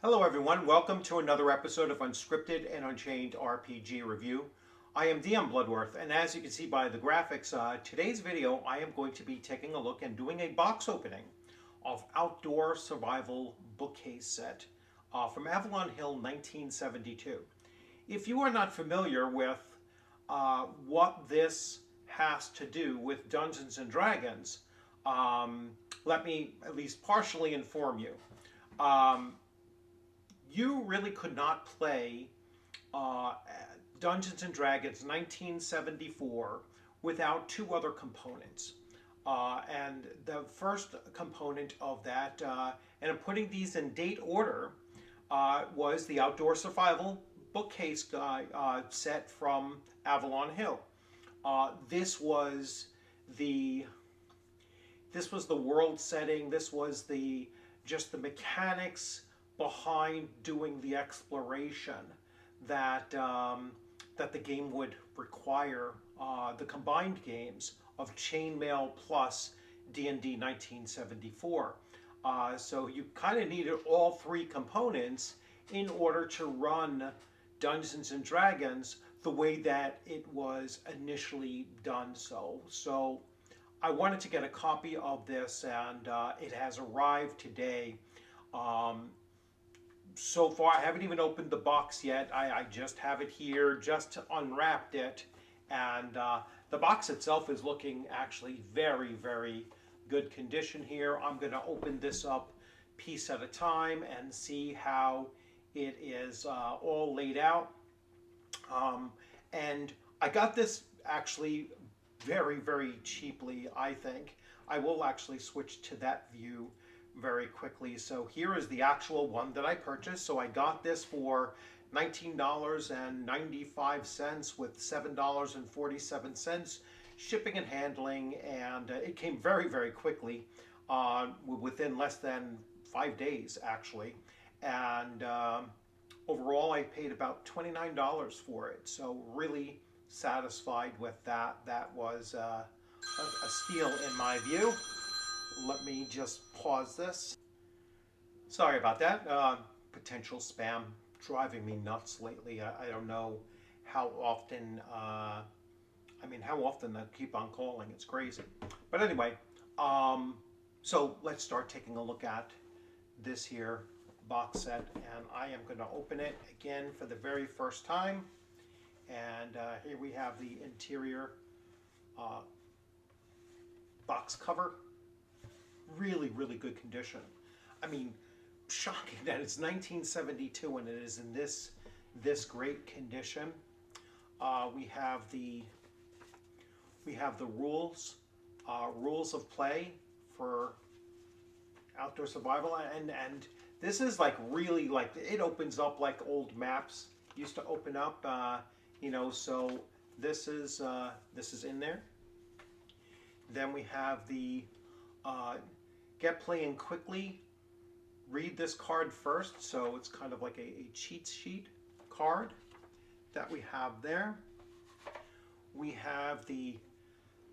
Hello everyone, welcome to another episode of Unscripted and Unchained RPG Review. I am DM Bloodworth, and as you can see by the graphics, today's video I am going to be taking a look and doing a box opening of Outdoor Survival Bookcase set from Avalon Hill 1972. If you are not familiar with what this has to do with Dungeons and Dragons, let me at least partially inform you. You really could not play uh, Dungeons and Dragons 1974 without two other components. And the first component of that, and I'm putting these in date order, was the Outdoor Survival Bookcase set from Avalon Hill. This was the world setting. This was just the mechanics behind doing the exploration that that the game would require. The combined games of Chainmail plus D&D 1974. So you kind of needed all three components in order to run Dungeons and Dragons the way that it was initially done. So I wanted to get a copy of this, and it has arrived today. So far, I haven't even opened the box yet. I just have it here, just unwrapped it, and the box itself is looking actually very, very good condition here. I'm going to open this up piece at a time and see how it is all laid out. And I got this actually very, very cheaply, I think. I will actually switch to that view very quickly. So here is the actual one that I purchased. So I got this for $19.95 with $7.47 shipping and handling, and it came very, very quickly, within less than 5 days actually. And overall I paid about $29 for it, so really satisfied with that. That was a steal in my view. Let me just pause this. Sorry about that. Potential spam driving me nuts lately. I don't know how often, how often I keep on calling. It's crazy. But anyway, so let's start taking a look at this here box set. And I am going to open it again for the very first time. And here we have the interior box cover. Really, really good condition. I mean, shocking that it's 1972 and it is in this great condition. We have the rules of play for Outdoor Survival, and this is like really, like, it opens up like old maps used to open up. So this is in there. Then we have the get playing quickly. Read this card first. So it's kind of like a cheat sheet card that we have there. We have the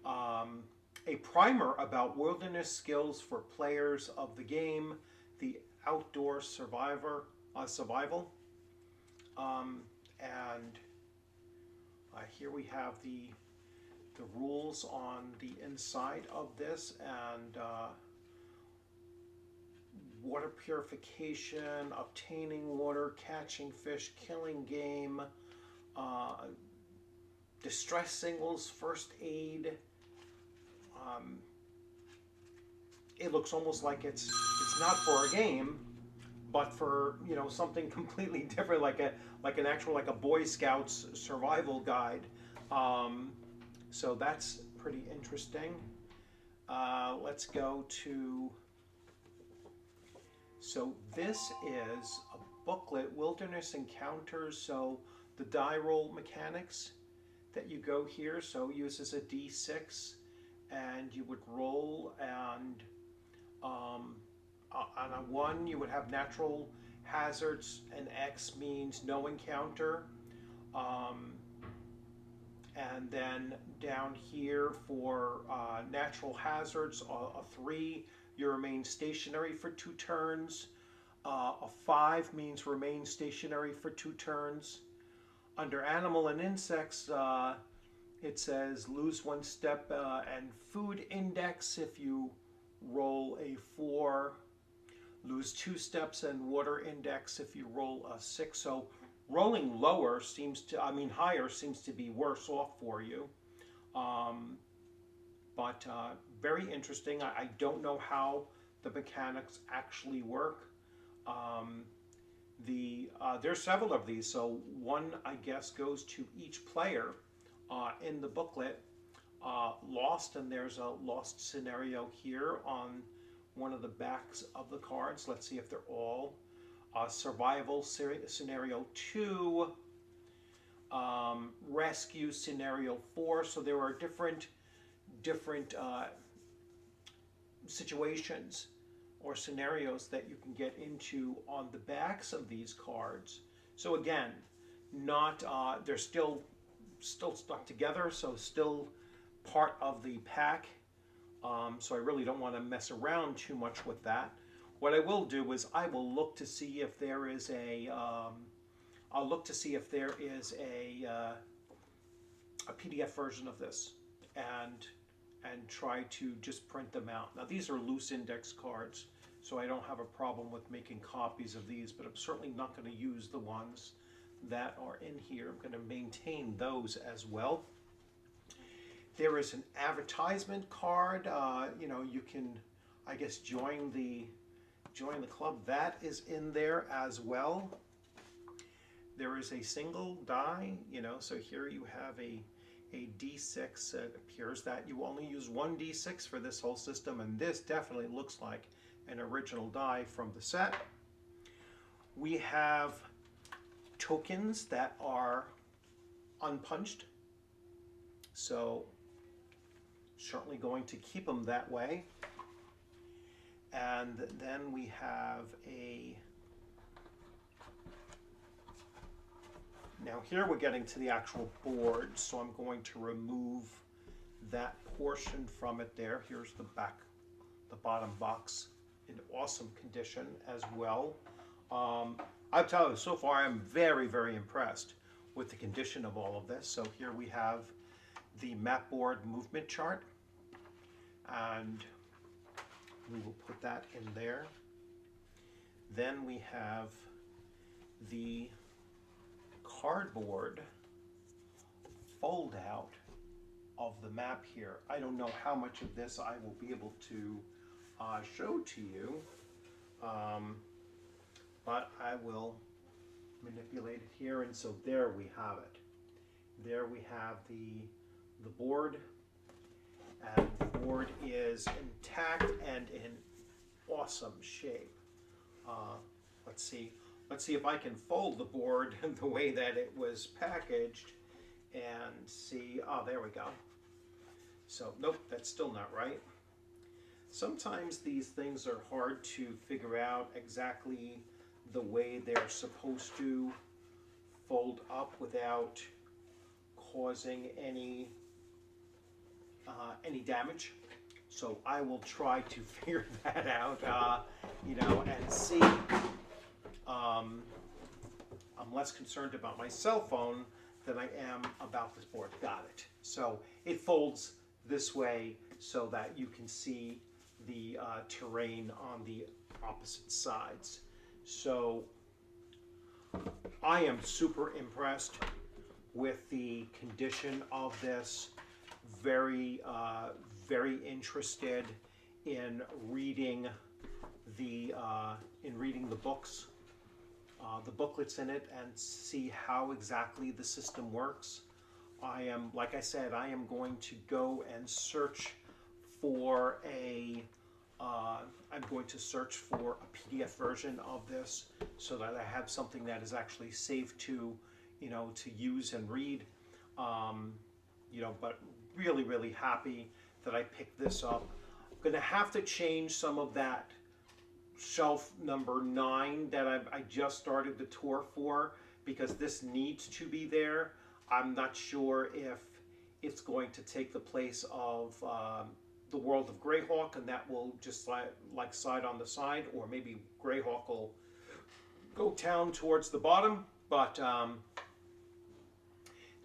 a primer about wilderness skills for players of the game, the Outdoor Survival. And here we have the rules on the inside of this, and water purification, obtaining water, catching fish, killing game, distress signals, first aid. It looks almost like it's not for a game, but for something completely different, like an actual, like a Boy Scouts survival guide. So that's pretty interesting. Let's go to. So this is a booklet, Wilderness Encounters. So the die roll mechanics that you go here. So uses a D6, and you would roll, and on a 1 you would have natural hazards, and X means no encounter. And then down here for natural hazards, a 3, you remain stationary for 2 turns. A 5 means remain stationary for 2 turns. Under animal and insects, it says lose 1 step and food index if you roll a 4. Lose 2 steps and water index if you roll a 6. So rolling lower seems to, higher seems to be worse off for you. But very interesting. I don't know how the mechanics actually work. There's several of these, so one I guess goes to each player in the booklet. Lost, and there's a lost scenario here on one of the backs of the cards. Let's see if they're all. Survival scenario 2, rescue scenario 4. So there are different situations or scenarios that you can get into on the backs of these cards. So again, not they're still stuck together, so still part of the pack. So I really don't want to mess around too much with that. What I will do is I will look to see if there is a PDF version of this and try to just print them out. Now these are loose index cards, so I don't have a problem with making copies of these, but I'm certainly not going to use the ones that are in here. I'm going to maintain those as well. There is an advertisement card. You can, I guess, join the club. That is in there as well. There is a single die, so here you have a D6. It appears that you only use 1 D6 for this whole system, and this definitely looks like an original die from the set. We have tokens that are unpunched, so certainly going to keep them that way. And then we have now here we're getting to the actual board, so I'm going to remove that portion from it there. Here's the bottom box in awesome condition as well. I'll tell you, so far I'm very, very impressed with the condition of all of this. So here we have the map board movement chart, and we will put that in there. Then we have the cardboard fold out of the map here. I don't know how much of this I will be able to show to you, but I will manipulate it here, and so there we have it. There we have the board, and the board is intact and in awesome shape. Let's see if I can fold the board the way that it was packaged and see. Oh, there we go. So nope, that's still not right. Sometimes these things are hard to figure out exactly the way they're supposed to fold up without causing any damage. So I will try to figure that out, and see. I'm less concerned about my cell phone than I am about this board. Got it. So it folds this way so that you can see the terrain on the opposite sides. So I am super impressed with the condition of this. Very, very interested in reading the books, the booklets in it, and see how exactly the system works. Like I said, I am going to go and search for I'm going to search for a PDF version of this so that I have something that is actually safe to use and read. But really, really happy that I picked this up. I'm going to have to change some of that shelf number 9 that I just started the tour for, because this needs to be there. I'm not sure if it's going to take the place of the World of Greyhawk, and that will just slide on the side, or maybe Greyhawk will go down towards the bottom, but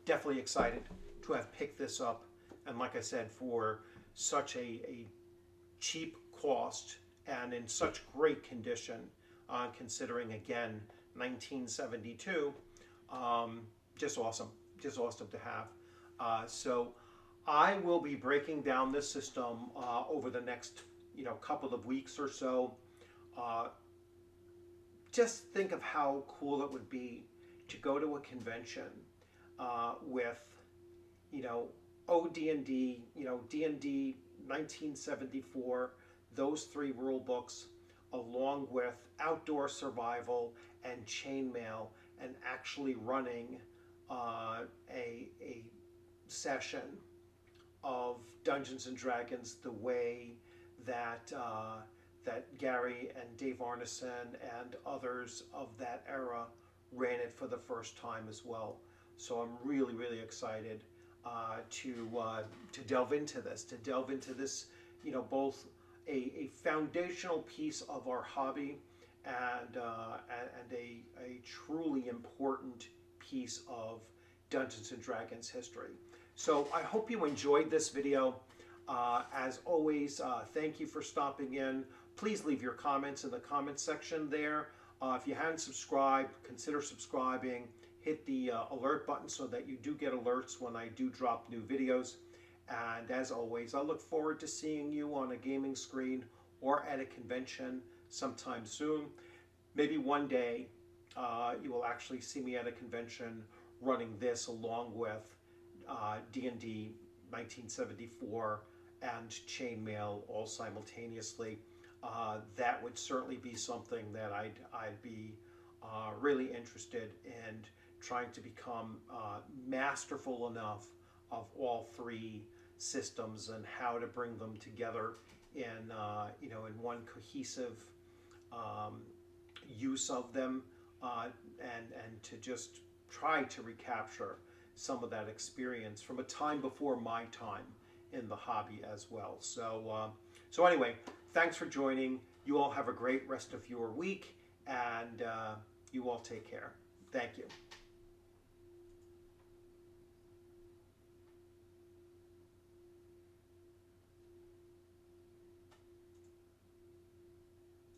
definitely excited to have picked this up. And like I said, for such a cheap cost and in such great condition, considering again 1972, just awesome to have. So I will be breaking down this system over the next couple of weeks or so. Just think of how cool it would be to go to a convention with OD&D, D&D 1974, those 3 rule books, along with Outdoor Survival and Chainmail, and actually running a session of Dungeons and Dragons the way that that Gary and Dave Arneson and others of that era ran it for the first time as well. So I'm really excited to delve into this, both a foundational piece of our hobby and a truly important piece of Dungeons and Dragons history. So I hope you enjoyed this video. As always, thank you for stopping in. Please leave your comments in the comment section there. If you haven't subscribed, consider subscribing. Hit the alert button so that you do get alerts when I do drop new videos. And as always, I look forward to seeing you on a gaming screen or at a convention sometime soon. Maybe one day you will actually see me at a convention running this along with D&D 1974 and Chainmail all simultaneously. That would certainly be something that I'd be really interested in trying to become masterful enough of all 3 systems and how to bring them together in in one cohesive use of them, and to just try to recapture some of that experience from a time before my time in the hobby as well. So anyway, thanks for joining. You all have a great rest of your week, and you all take care. Thank you.